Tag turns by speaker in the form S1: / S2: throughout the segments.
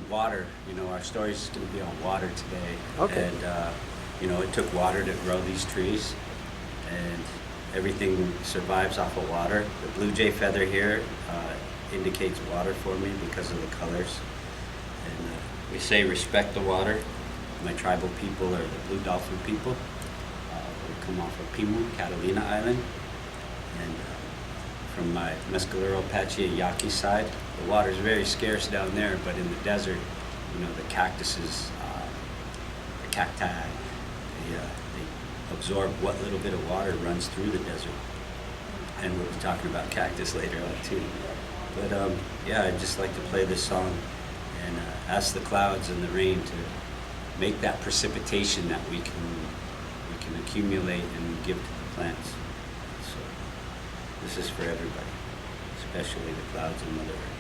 S1: Water, our story's going to be on water today.
S2: Okay.
S1: And, it took water to grow these trees, and everything survives off of water. The blue jay feather here indicates water for me because of the colors. And we say respect the water. My tribal people are the blue dolphin people. We come off of Pimu, Catalina Island. And from my Mescalero, Apache, and Yaqui side, the water is very scarce down there, but in the desert, the cactuses, the cacti, they absorb what little bit of water runs through the desert. And we'll be talking about cactus later on too. But yeah, I'd just like to play this song and ask the clouds and the rain to make that precipitation that we can accumulate and give to the plants. So this is for everybody, especially the clouds and Mother Earth.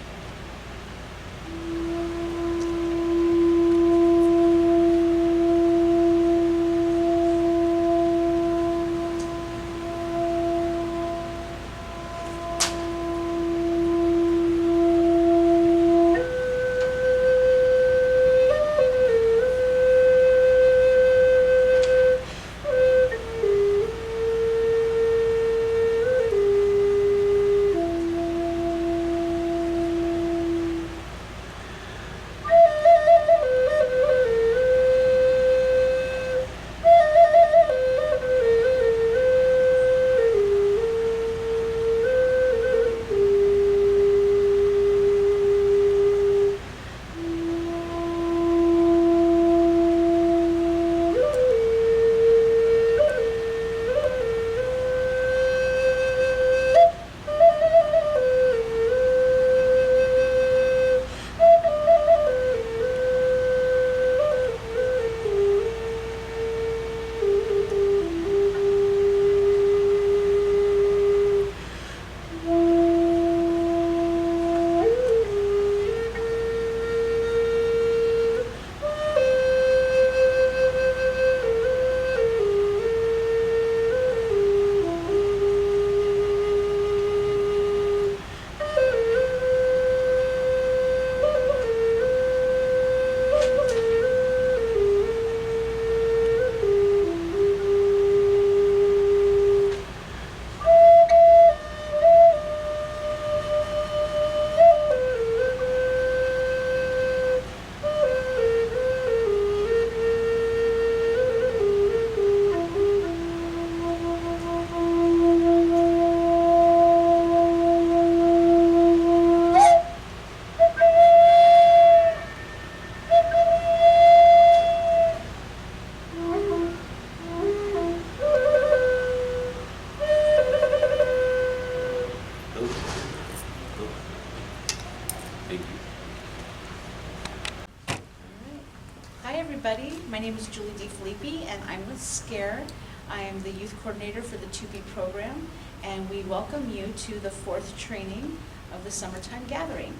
S1: Thank you.
S3: All right. Hi, everybody. My name is Julie DeFilippi, and I'm with SCARE. I am the youth coordinator for the 2B program, and we welcome you to the 4th training of the Summertime Gathering.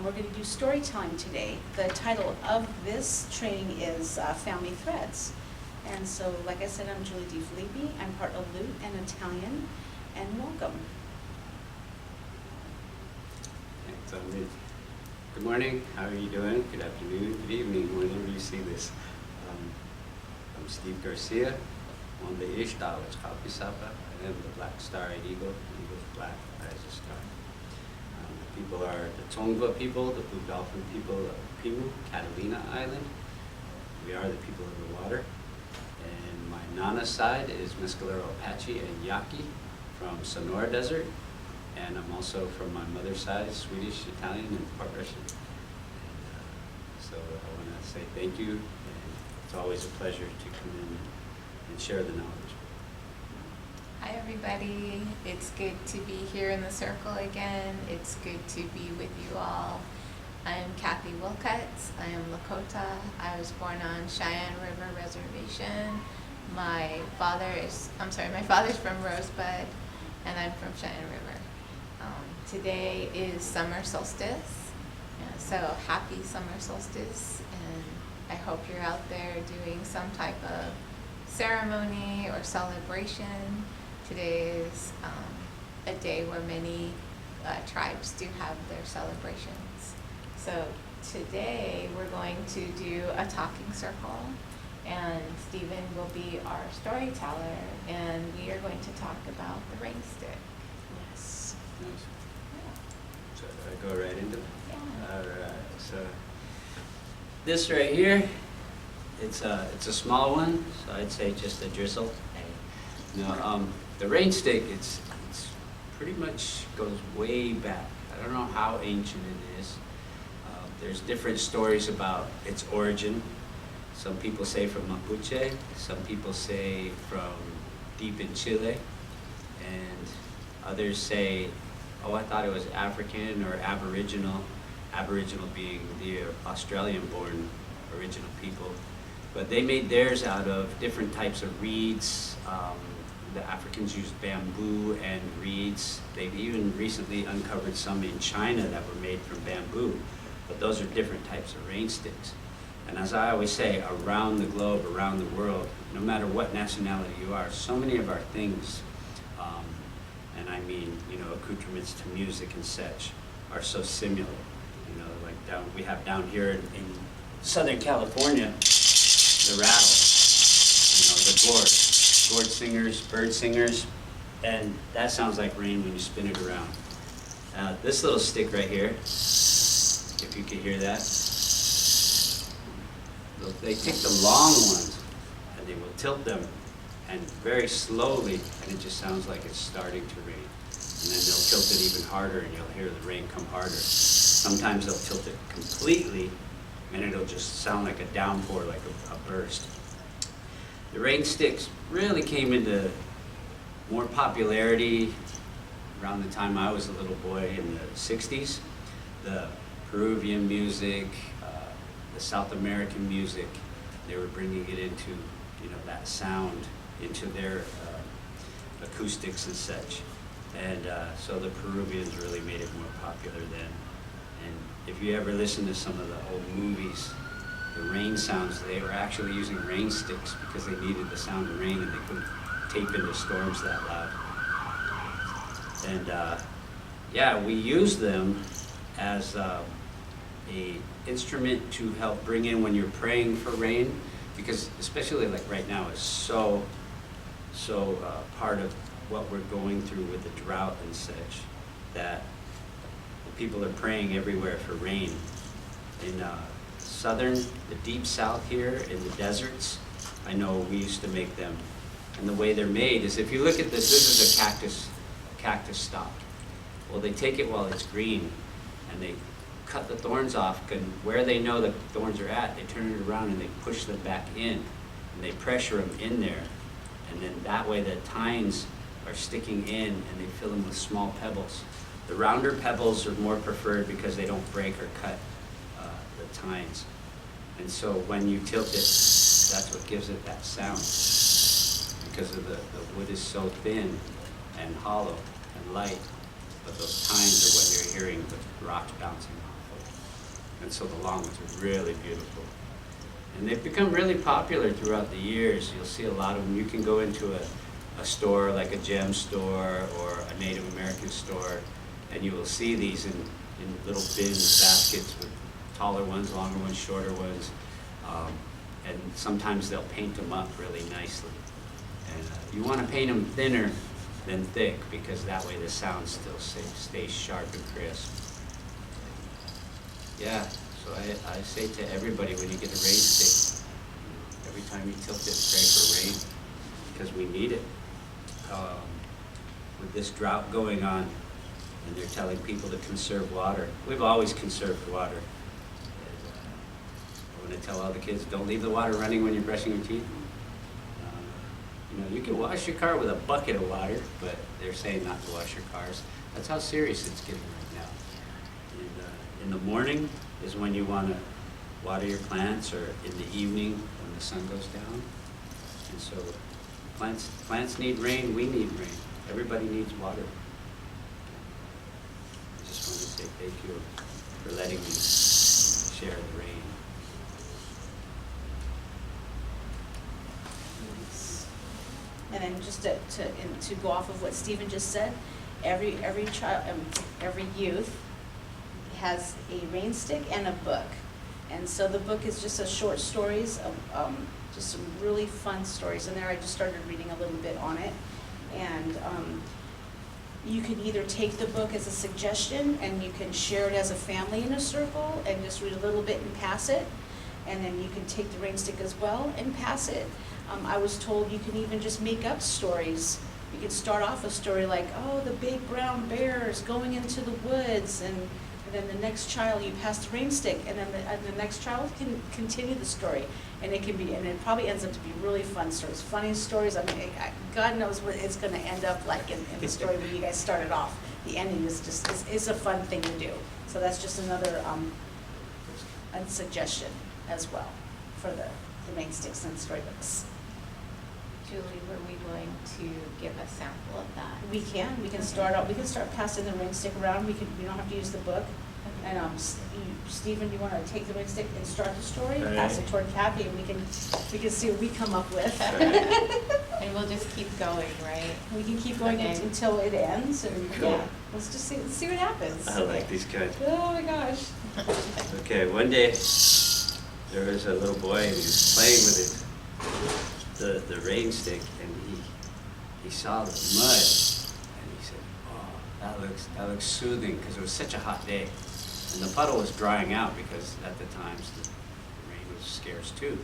S3: We're going to do storytelling today. The title of this training is Family Threads. And so, like I said, I'm Julie DeFilippi. I'm part Aleut and Italian, and welcome.
S1: Thanks, Amit. Good morning. How are you doing? Good afternoon. Good evening. Whenever you see this. I'm Steve Garcia. On the Ishtal, it's Kapisapa. I am the Black Star-Eyed Eagle. Eagle's black, eyes a star. The people are the Tongva people, the Blue Dolphin people of Pimu, Catalina Island. We are the people of the water. And my Nana side is Mescalero, Apache, and Yaqui from Sonora Desert. And I'm also from my mother's side, Swedish, Italian, and part Russian. So I want to say thank you, and it's always a pleasure to come in and share the knowledge.
S4: Hi everybody, it's good to be here in the circle again. It's good to be with you all. I'm Kathy Wilcuts. I am Lakota. I was born on Cheyenne River Reservation. My father's from Rosebud, and I'm from Cheyenne River. Today is summer solstice, so happy summer solstice, and I hope you're out there doing some type of ceremony or celebration. Today is a day where many tribes do have their celebrations. So today we're going to do a talking circle, and Stephen will be our storyteller, and we are going to talk about the rain stick.
S3: Yes.
S1: Nice.
S4: Yeah.
S1: So I go right into it?
S4: Yeah.
S1: All right, so this right here, it's a small one, so I'd say just a drizzle. Now, the rain stick, it's pretty much goes way back. I don't know how ancient it is. There's different stories about its origin. Some people say from Mapuche, some people say from deep in Chile, and others say, oh, I thought it was African or Aboriginal, Aboriginal being the Australian-born original people. But they made theirs out of different types of reeds. The Africans used bamboo and reeds. They've even recently uncovered some in China that were made from bamboo. But those are different types of rain sticks. And as I always say, around the globe, around the world, no matter what nationality you are, so many of our things, and I mean, you know, accoutrements to music and such, are so similar. You know, like we have down here in Southern California, the rattle, you know, the gourd singers, bird singers, and that sounds like rain when you spin it around. This little stick right here, if you can hear that, they take the long ones and they will tilt them, and very slowly, and it just sounds like it's starting to rain. And then they'll tilt it even harder and you'll hear the rain come harder. Sometimes they'll tilt it completely and it'll just sound like a downpour, like a burst. The rain sticks really came into more popularity around the time I was a little boy in the 60s. The Peruvian music, the South American music, they were bringing it into, you know, that sound into their acoustics and such. And so the Peruvians really made it more popular then. And if you ever listen to some of the old movies, the rain sounds, they were actually using rain sticks because they needed the sound of rain and they couldn't tape into storms that loud. And yeah, we use them as a instrument to help bring in when you're praying for rain, because especially like right now it's so part of what we're going through with the drought and such, that the people are praying everywhere for rain. In the deep south here, in the deserts, I know we used to make them. And the way they're made is, if you look at this is a cactus stalk. Well, they take it while it's green and they cut the thorns off, and where they know the thorns are at, they turn it around and they push them back in and they pressure them in there. And then that way the tines are sticking in and they fill them with small pebbles. The rounder pebbles are more preferred because they don't break or cut the tines. And so when you tilt it, that's what gives it that sound. Because of the wood is so thin and hollow and light, but those tines are what you're hearing with rocks bouncing off of. And so the long ones are really beautiful. And they've become really popular throughout the years. You'll see a lot of them. You can go into a store like a gem store or a Native American store, and you will see these in little bins, baskets with taller ones, longer ones, shorter ones. And sometimes they'll paint them up really nicely. And you want to paint them thinner than thick, because that way the sound still stays sharp and crisp. Yeah, so I say to everybody, when you get a rain stick, every time you tilt it, pray for rain, because we need it. With this drought going on, and they're telling people to conserve water. We've always conserved water. And, I want to tell all the kids, don't leave the water running when you're brushing your teeth. You know, you can wash your car with a bucket of water, but they're saying not to wash your cars. That's how serious it's getting right now. And in the morning is when you want to water your plants, or in the evening when the sun goes down. And so plants need rain, we need rain. Everybody needs water. I just want to say thank you for letting me share the rain.
S3: And then just to go off of what Stephen just said, every child, every youth has a rain stick and a book. And so the book is just a short stories of just some really fun stories in there. I just started reading a little bit on it. And you can either take the book as a suggestion and you can share it as a family in a circle and just read a little bit and pass it. And then you can take the rain stick as well and pass it. I was told you can even just make up stories. You can start off a story like, oh, the big brown bear is going into the woods, and then the next child you pass the rain stick, and then the next child can continue the story. And it can be, and it probably ends up to be really fun stories, funny stories. I mean, God knows what it's going to end up like in the story when you guys started off. The ending is just is a fun thing to do. So that's just another a suggestion as well for the rain sticks and storybooks.
S4: Julie, were we going to give a sample of that?
S3: We can start out. We can start passing the rain stick around. We don't have to use the book.
S4: Okay.
S3: And Stephen, you want to take the rain stick and start the story,
S1: All
S3: pass
S1: right.
S3: it toward Kathy, and we can see what we come up with.
S4: And we'll just keep going, right?
S3: We can keep going
S4: Okay.
S3: until it ends, and
S1: Cool.
S3: yeah, let's just see what happens.
S1: I like these guys.
S3: Oh my gosh.
S1: Okay, one day there was a little boy and he was playing with the rain stick, and he saw the mud and he said, "Oh, that looks soothing," because it was such a hot day, and the puddle was drying out because at the times the rain was scarce too.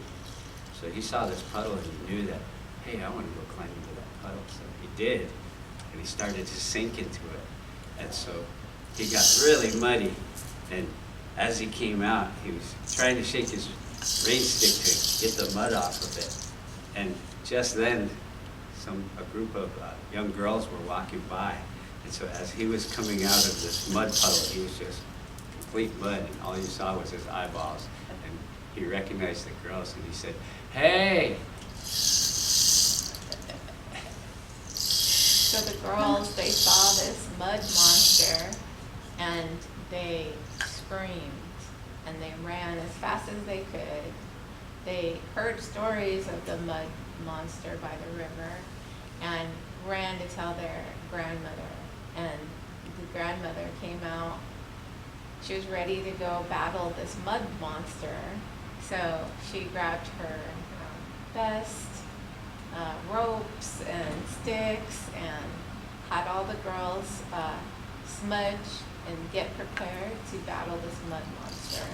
S1: So he saw this puddle and he knew that, hey, I want to go climb into that puddle. So he did, and he started to sink into it, and so he got really muddy. And as he came out, he was trying to shake his rain stick to get the mud off of it. And just then, a group of young girls were walking by. And so as he was coming out of this mud puddle, he was just complete mud, and all you saw was his eyeballs. And he recognized the girls, and he said, "Hey!"
S4: So the girls, they saw this mud monster and they screamed and they ran as fast as they could. They heard stories of the mud monster by the river and ran to tell their grandmother. And the grandmother came out. She was ready to go battle this mud monster. So she grabbed her vest, ropes and sticks, and had all the girls smudge and get prepared to battle this mud monster.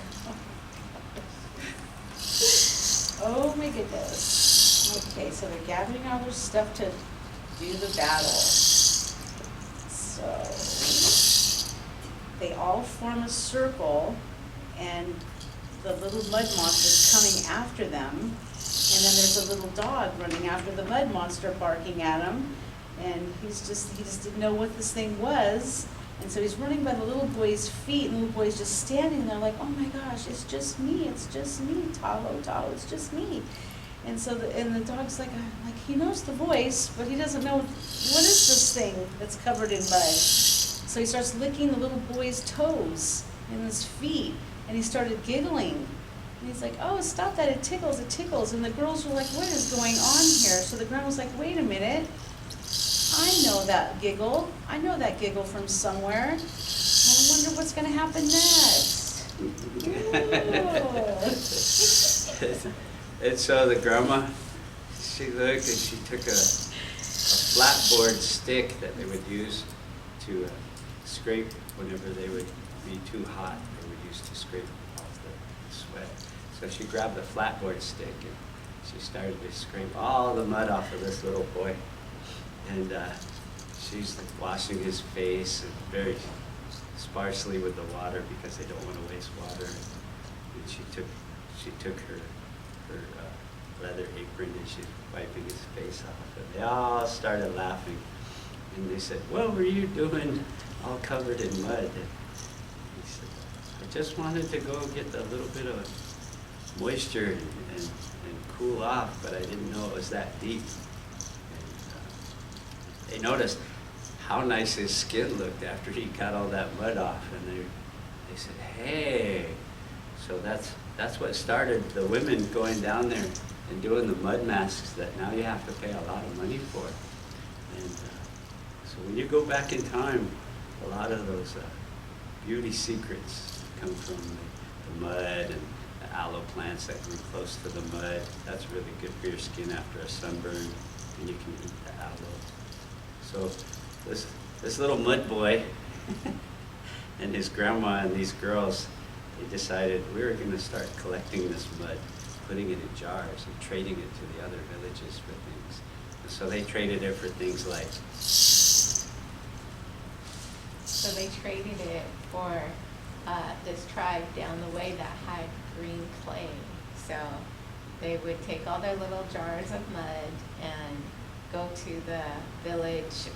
S3: Oh my goodness. Okay, so they're gathering all their stuff to do the battle. So they all form a circle, and the little mud monster's coming after them. And then there's a little dog running after the mud monster, barking at him. And he just didn't know what this thing was. And so he's running by the little boy's feet, and the little boy's just standing there like, oh my gosh, it's just me, Talo, it's just me. And so the dog's like he knows the voice, but he doesn't know, what is this thing that's covered in mud? So he starts licking the little boy's toes and his feet, and he started giggling. And he's like, oh, stop that, it tickles. And the girls were like, what is going on here? So the grandma's like, wait a minute. I know that giggle. I know that giggle from somewhere. I wonder what's going to happen next.
S1: And so the grandma, she looked and she took a flatboard stick that they would use to scrape whenever they would be too hot. They would use to scrape off the sweat. So she grabbed the flatboard stick and she started to scrape all the mud off of this little boy. And she's washing his face and very sparsely with the water because they don't want to waste water. And she took her leather apron and she's wiping his face off. And they all started laughing. And they said, what were you doing all covered in mud? And he said, I just wanted to go get a little bit of moisture and cool off, but I didn't know it was that deep. They noticed how nice his skin looked after he got all that mud off, and they said, hey, so that's what started the women going down there and doing the mud masks that now you have to pay a lot of money for. And so when you go back in time, a lot of those beauty secrets come from the mud and the aloe plants that grew close to the mud. That's really good for your skin after a sunburn, and you can eat the aloe. So this little mud boy and his grandma and these girls, they decided we were going to start collecting this mud, putting it in jars and trading it to the other villages for things. And so they traded it for things like,
S4: So they traded it for this tribe down the way that had green clay. So they would take all their little jars of mud and go to the village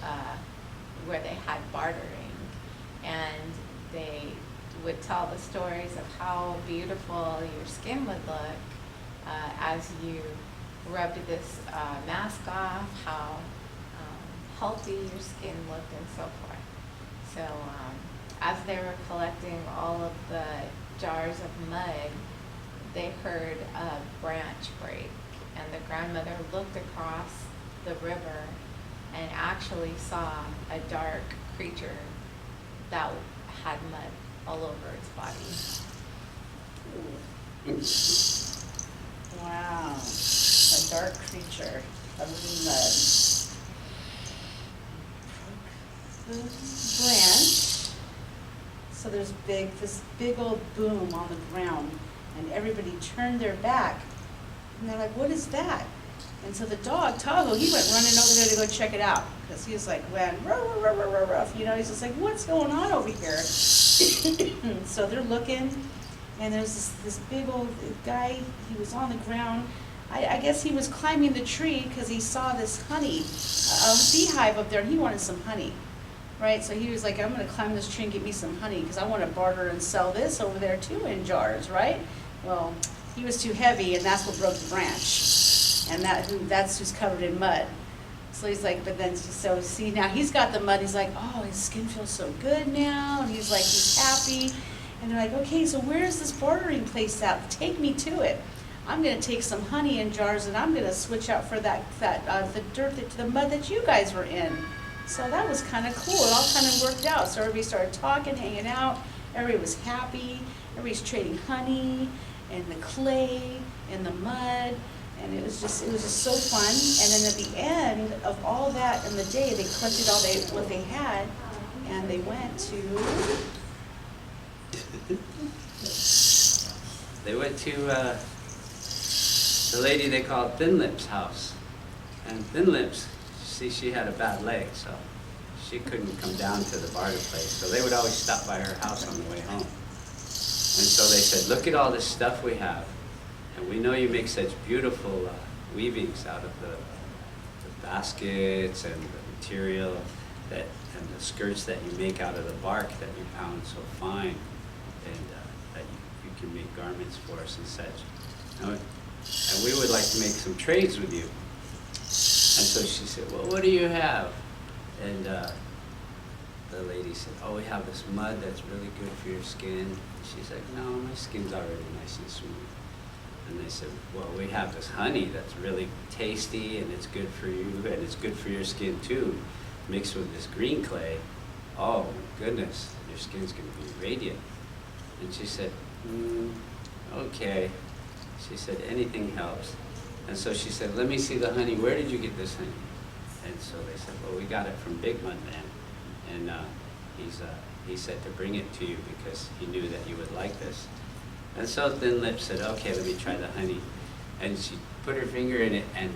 S4: where they had bartering, and they would tell the stories of how beautiful your skin would look as you rubbed this mask off, how healthy your skin looked, and so forth. So as they were collecting all of the jars of mud, they heard a branch break, and the grandmother looked across the river and actually saw a dark creature that had mud all over its body.
S3: Wow, a dark creature covered in mud. The branch, so there's this big old boom on the ground, and everybody turned their back, and they're like, what is that? And so the dog, Toggle, he went running over there to go check it out, because he was like, went, ruff, ruff, ruff, ruff, ruff, you know, he's just like, what's going on over here? So they're looking, and there's this big old guy, he was on the ground. I guess he was climbing the tree because he saw this honey, a beehive up there, and he wanted some honey, right? So he was like, I'm gonna climb this tree and get me some honey, because I want to barter and sell this over there too in jars, right? Well, he was too heavy, and that's what broke the branch, and that's who's covered in mud. So he's like, but then, so see, now he's got the mud, he's like, oh, his skin feels so good now, and he's like, he's happy. And they're like, okay, so where's this bartering place at? Take me to it. I'm gonna take some honey in jars, and I'm gonna switch out for the dirt, the mud that you guys were in. So that was kind of cool, it all kind of worked out. So everybody started talking, hanging out, everybody was happy, everybody's trading honey, and the clay, and the mud, and it was just so fun. And then at the end of all that in the day, they collected what they had, and they went to
S1: the lady they called Thin Lips' house. And Thin Lips, see, she had a bad leg, so she couldn't come down to the barter place. So they would always stop by her house on the way home. And so they said, look at all this stuff we have. And we know you make such beautiful weavings out of the baskets and the material and the skirts that you make out of the bark that you pound so fine, and that you can make garments for us and such. And we would like to make some trades with you. And so she said, well, what do you have? And the lady said, oh, we have this mud that's really good for your skin. She's like, no, my skin's already nice and smooth. And they said, well, we have this honey that's really tasty, and it's good for you, and it's good for your skin too, mixed with this green clay. Oh, my goodness, your skin's going to be radiant. And she said, okay. She said, anything helps. And so she said, let me see the honey. Where did you get this honey? And so they said, well, we got it from Big Mud Man. And he said to bring it to you because he knew that you would like this. And so Thin Lips said, okay, let me try the honey. And she put her finger in it, and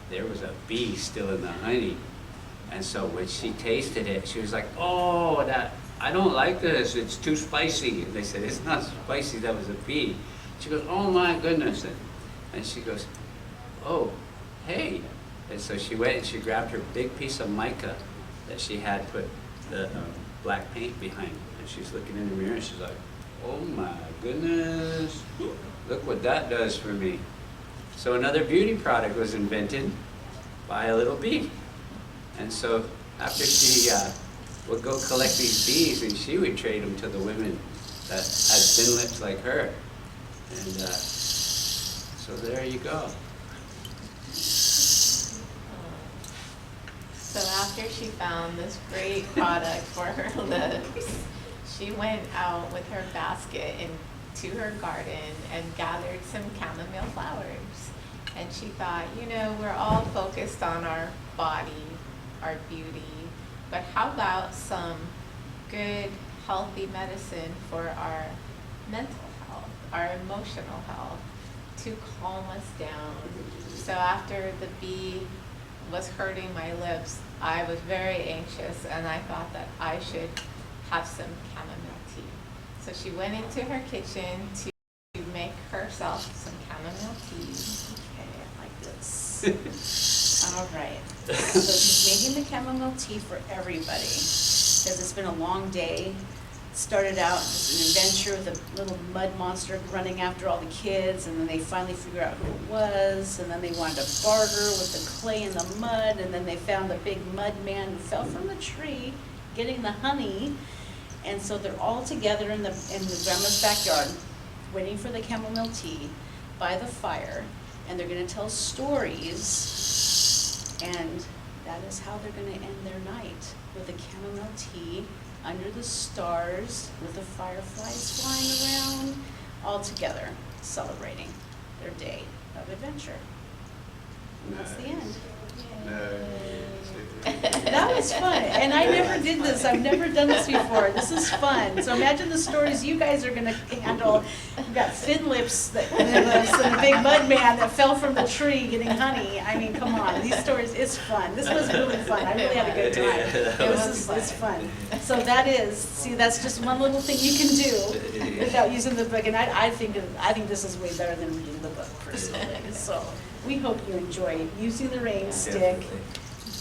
S1: there was a bee still in the honey. And so when she tasted it, she was like, oh, I don't like this, it's too spicy. And they said, it's not spicy, that was a bee. She goes, oh my goodness. And she goes, oh, hey. And so she went and she grabbed her big piece of mica that she had put the black paint behind. And she's looking in the mirror, and she's like, oh my goodness, look what that does for me. So another beauty product was invented by a little bee. And so after she would go collect these bees, and she would trade them to the women that had thin lips like her. And so there you go.
S4: So after she found this great product for her lips, she went out with her basket into her garden and gathered some chamomile flowers. And she thought, you know, we're all focused on our body, our beauty, but how about some good, healthy medicine for our mental health, our emotional health, to calm us down. So after the bee was hurting my lips, I was very anxious and I thought that I should have some chamomile tea. So she went into her kitchen to make herself some chamomile tea.
S3: Okay, I like this. All right. So she's making the chamomile tea for everybody because it's been a long day. Started out as an adventure with a little mud monster running after all the kids, and then they finally figured out who it was, and then they wanted to barter with the clay and the mud, and then they found the big mud man who fell from the tree getting the honey, and so they're all together in the grandma's backyard waiting for the chamomile tea by the fire, and they're going to tell stories, and that is how they're going to end their night, with the chamomile tea under the stars with the fireflies flying around, all together celebrating their day of adventure. And that's the end. That was fun, and I never did this. I've never done this before. This is fun. So imagine the stories you guys are going to handle. You've got thin lips and a big mud man that fell from the tree getting honey. I mean, come on. These stories, it's fun. This was really fun. I really had a good time. It's fun. So that is, see, that's just one little thing you can do without using the book. And I think this is way better than reading the book, personally. So we hope you enjoy using the rain stick.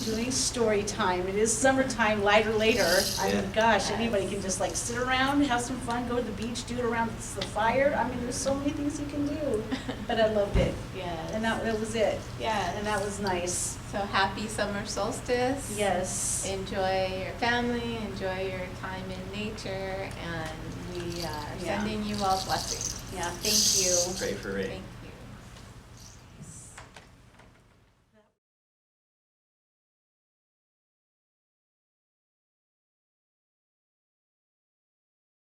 S3: Doing story time. It is summertime, lighter later. I mean, gosh, anybody can just like sit around, have some fun, go to the beach, do it around the fire. I mean, there's so many things you can do. But I loved it.
S4: Yeah.
S3: And that was it.
S4: Yeah.
S3: And that was nice.
S4: So happy summer solstice.
S3: Yes.
S4: Enjoy your family, enjoy your time in nature, and we are
S3: Yeah.
S4: sending you all blessings.
S3: Yeah, thank you.
S1: Pray for rain.
S4: Thank